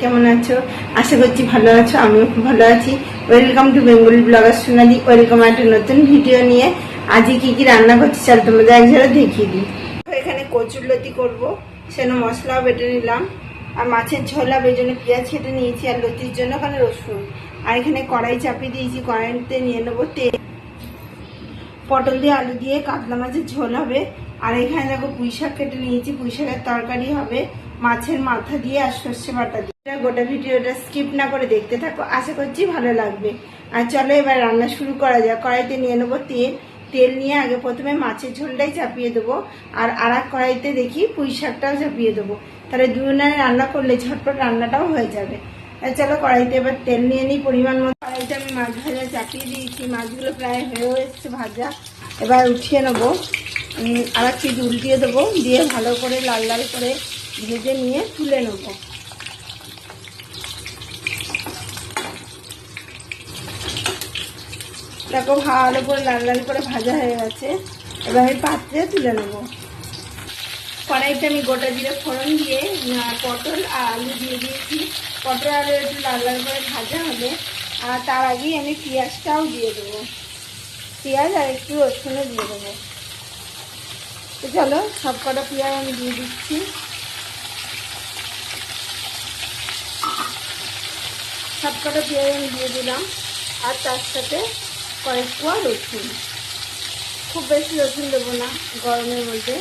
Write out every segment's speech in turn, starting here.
কেমন আছো? আশা করছি ভালো আছো। আমিও খুব ভালো আছি। Welcome to Bengali blogger Sonali. Welcome একটা নতুন ভিডিও নিয়ে। আজকে কি কি রান্না করছি চল তোমাদের একজোড়া দেখিয়ে দিই। এখানে কচুরলতি করব, সেজন্য মশলাও বেটে নিলাম। আর মাছের ঝোল হবে এই জন্য পেঁয়াজ কেটে নিয়েছি, আর লতির জন্য ওখানে রসুন। আর এখানে কড়াই চাপিয়ে দিয়েছি, কড়াইতে নিয়ে নেবো তেল। পটল দিয়ে আলু দিয়ে কাতলা মাছের ঝোল হবে। আর এখানে দেখো পুঁই শাক কেটে নিয়েছি, পুঁই শাকের তরকারি হবে মাছের মাথা দিয়ে আর সর্ষে বাটা দিয়ে। গোটা ভিডিওটা স্কিপ না করে দেখতে থাকো, আশা করছি ভালো লাগবে। আর চলো এবার রান্না শুরু করা যাক। কড়াইতে নিয়ে নেবো তেল নিয়ে আগে প্রথমে মাছের ঝোলটাই চাপিয়ে দেবো, আর এক কড়াইতে দেখি পুঁই শাকটাও চাপিয়ে দেবো। তাহলে দুজনে রান্না করলে ঝটপট রান্নাটাও হয়ে যাবে। চলো কড়াইতে এবার তেল নিয়ে নিই পরিমাণ মতো। কড়াইতে আমি মাছ ভাজা চাপিয়ে দিয়েছি, মাছগুলো প্রায় হয়েও এসছে ভাজা। এবার উঠিয়ে নেবো, আর এক পিঠ উল্টিয়ে দেবো, দিয়ে ভালো করে লাল লাল করে ভেজে নিয়ে তুলে নেবো। দেখো ভালো করে লাল লাল করে ভাজা হয়ে গেছে। এবার আমি পাত্রে তুলে নেবো। কড়াইতে আমি গোটা জিরে ফোড়ন দিয়ে পটল আর আলু দিয়ে দিয়েছি। পটল আলু একটু লাল লাল করে ভাজা হবে, আর তার আগেই আমি পেঁয়াজটাও দিয়ে দেবো। পেঁয়াজ আর একটু রসুনও দিয়ে দেবো। তো চলো সব কটা পেঁয়াজ আমি দিয়ে দিচ্ছি। সব কটা পেঁয়াজ আমি দিয়ে দিলাম, আর তার সাথে কয়েক কোয়া রসুন। খুব বেশি রসুন দেবো না গরমের মধ্যে।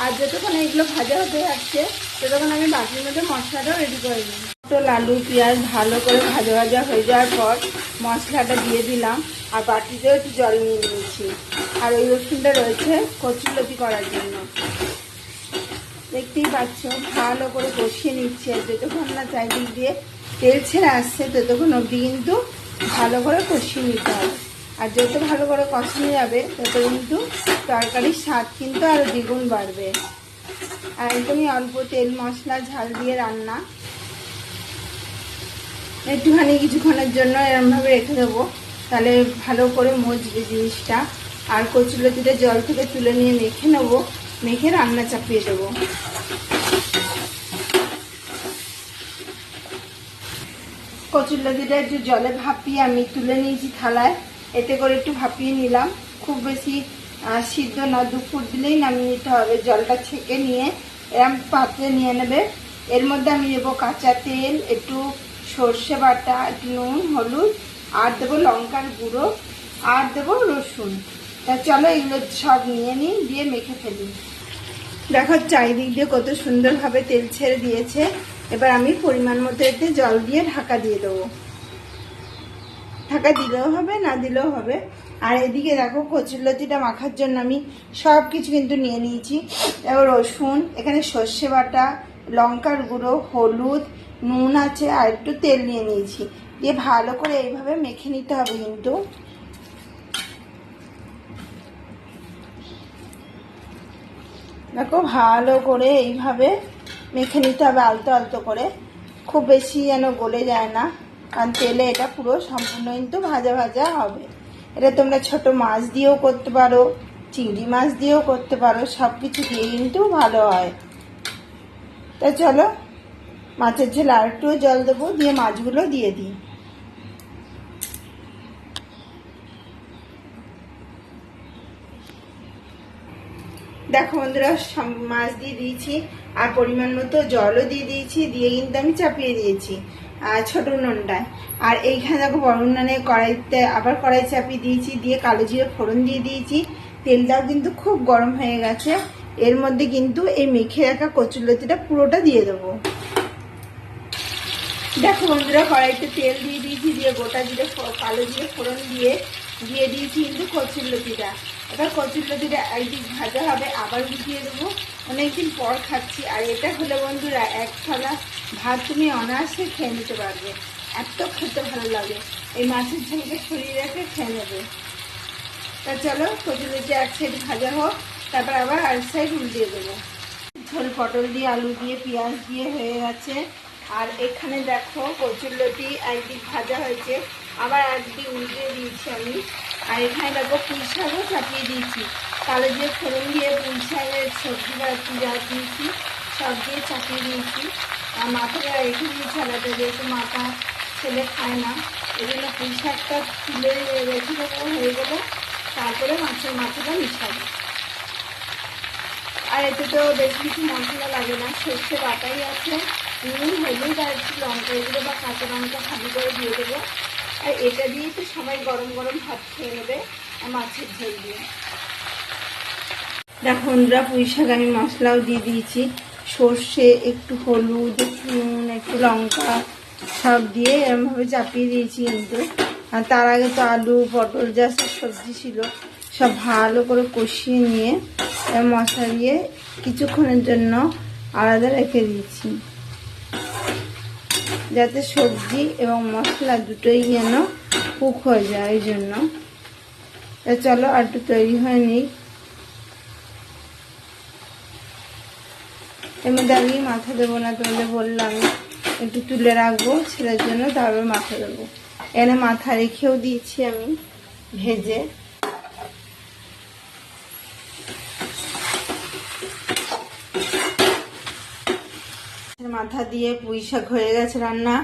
আর যতক্ষণ এইগুলো ভাজা হতে যাচ্ছে ততক্ষণ আমি বাটির মধ্যে মশলাটাও রেডি করে নিই। পটল আলু পেঁয়াজ ভালো করে ভাজা ভাজা হয়ে যাওয়ার পর মশলাটা দিয়ে দিলাম, আর বাটিতেও একটু জল নিয়ে নিয়েছি। আর ওই রসুনটা রয়েছে কচুরলতি করার জন্য। দেখতেই পাচ্ছ ভালো করে কষিয়ে নিচ্ছে। যতক্ষণ না চারিদিক দিয়ে তেল ছেড়ে আসছে ততক্ষণ অবধি কিন্তু ভালো করে কষিয়ে নিতে হবে। আর যত ভালো করে কষানো যাবে তত কিন্তু তরকারির স্বাদ কিন্তু আরও দ্বিগুণ বাড়বে। আর একদমই অল্প তেল মশলা ঝাল দিয়ে রান্না। একটুখানি কিছুক্ষণের জন্য এরমভাবে রেখে দেবো, তাহলে ভালো করে মজবে জিনিসটা। আর কচুরলতিটা জল থেকে তুলে নিয়ে মেখে নেবো, মেখে রান্না চাপিয়ে দেবো। কচুরলতিটা একটু জলে ভাপিয়ে আমি তুলে নিয়েছি থালায়। এতে করে একটু ভাপিয়ে নিলাম, খুব বেশি সিদ্ধ না, 2 ফুট দিলেই নামিয়ে নিতে হবে। জলটা ছেঁকে নিয়ে এরম পাত্রে নিয়ে নেবে। এর মধ্যে আমি নেবো কাঁচা তেল, একটু সর্ষে বাটা, একটু নুন হলুদ, আর দেবো লঙ্কার গুঁড়ো, আর দেবো রসুন। তা চলো এগুলো সব নিয়ে নিই, দিয়ে মেখে ফেলি। দেখো চারিদিক দিয়ে কত সুন্দরভাবে তেল ছেড়ে দিয়েছে। এবার আমি পরিমাণ মতো এতে জল দিয়ে ঢাকা দিয়ে দেবো। ঢাকা দিলেও হবে, না দিলেও হবে। আর এদিকে দেখো কচুরলতিটা মাখার জন্য আমি সব কিছু কিন্তু নিয়ে নিয়েছি। দেখো রসুন, এখানে সর্ষে বাটা, লঙ্কার গুঁড়ো, হলুদ, নুন আছে, আর একটু তেল নিয়ে নিয়েছি। দিয়ে ভালো করে এইভাবে মেখে নিতে হবে কিন্তু। দেখো ভালো করে এইভাবে মেখে নিতে হবে আলতো আলতো করে, খুব বেশি যেন গলে যায় না, কারণ তেলে এটা পুরো সম্পূর্ণ কিন্তু ভাজা ভাজা হবে। এটা তোমরা ছোট মাছ দিয়েও করতে পারো, চিংড়ি মাছ দিয়েও করতে পারো, সব কিছু দিয়ে কিন্তু ভালো হয়। তা চলো মাছের ঝোল আর একটু জল দেবো, দিয়ে মাছগুলো দিয়ে দিই। দেখো বন্ধুরা মাছ দিয়ে দিয়েছি, আর পরিমাণ মতো জলও দিয়ে দিয়েছি, দিয়ে কিন্তু আমি চাপিয়ে দিয়েছি ছোট উনুনটায়। আর এইখানে দেখো বড় উনুনে কড়াইতে আবার কড়াই চাপিয়ে দিয়েছি, দিয়ে কালো জিরে ফোড়ন দিয়ে দিয়েছি। তেলটাও কিন্তু খুব গরম হয়ে গেছে। এর মধ্যে কিন্তু এই মেখে রাখা কচুরলতিটা পুরোটা দিয়ে দেবো। দেখো বন্ধুরা কড়াইতে তেল দিয়ে দিয়েছি, দিয়ে গোটা জিরে কালো জিরে ফোড়ন দিয়ে দিয়েছি কিন্তু কচুরলতিটা। এবার কচুরলতিটা একদিক ভাজা হবে, আবার উঠিয়ে দেবো। অনেকদিন পর খাচ্ছি, আর এটা হলে বন্ধুরা এক থালা ভাত তুমি অনায়াসে খেয়ে নিতে পারবে, এত খেতে ভালো লাগে। এই মাছের ঝোলকে ছড়িয়ে রেখে খেয়ে নেবে। তা চলো কচুরলতি এক সাইড ভাজা হোক, তারপর আবার আরেক সাইড উল্টিয়ে দেবো। ঝোল পটল দিয়ে আলু দিয়ে পেঁয়াজ দিয়ে হয়ে গেছে। আর এখানে দেখো কচুরলতি একদিক ভাজা হয়েছে, আবার একদিক উল্টে দিয়েছি আমি। আর এখানে দেখো পুঁই শাকও চাপিয়ে দিয়েছি, কালো দিয়ে ফোড়ন দিয়ে পুঁই শাকের সবজি বা যা দিয়েছি সব দিয়ে চাপিয়ে দিয়েছি। আর মাথাটা রেখে দিয়েছি আলাদা, যেহেতু মাথা ছেলে খায় না, এই জন্য পুঁই শাকটা তুলে রেখে দেবো, হয়ে গেলে তারপরে মাছের মাথাটা মিশাবো। আর এতে তো বেশ কিছু মশলা লাগে না, সর্ষে বাটাই আছে, নুন, হলুদ আর একটু লঙ্কা, এগুলো বা কাঁচা লঙ্কা খালি করে দিয়ে দেবো। আর এটা দিয়ে তো সবাই গরম গরম ভাত খেয়ে নেবে আর মাছের ঝোল দিয়ে। দেখো বন্ধুরা, পুঁই শাক আমি মশলাও দিয়ে দিয়েছি, সর্ষে, একটু হলুদ, একটু নুন, একটু লঙ্কা সব দিয়ে এরমভাবে চাপিয়ে দিয়েছি কিন্তু। আর তার আগে তো আলু, পটল যা সব সবজি ছিল সব ভালো করে কষিয়ে নিয়ে মশলা দিয়ে কিছুক্ষণের জন্য আলাদা রেখে দিয়েছি, যাতে সবজি এবং মশলা দুটোই যেন কুক হয়ে যায়। এই জন্য চলো আর একটু তৈরি হয়ে নিই। এর মধ্যে আমি মাথা দেবো না, তোমাদের বললাম একটু তুলে রাখবো ছেলের জন্য, তারপর মাথা দেবো। এখানে মাথা রেখেও দিয়েছি আমি ভেজে। মাথা দিয়ে পুঁই শাক হয়ে গেছে রান্না।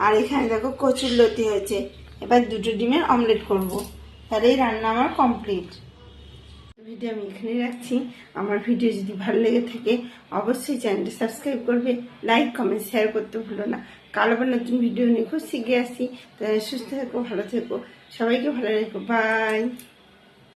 আর এখানে দেখো কচুরলতি হয়েছে, এবার 2টো ডিমের অমলেট করব, তাহলেই রান্না আমার কমপ্লিট। ভিডিও আমি এখানেই রাখছি। আমার ভিডিও যদি ভালো লেগে থাকে অবশ্যই চ্যানেলটি সাবস্ক্রাইব করবে, লাইক কমেন্ট শেয়ার করতে ভুলো না। কাল আবার নতুন ভিডিও নিয়ে খুব শিখে আসি। তাই সুস্থ থেকো, ভালো থেকো, সবাইকে ভালো রেখো, বাই।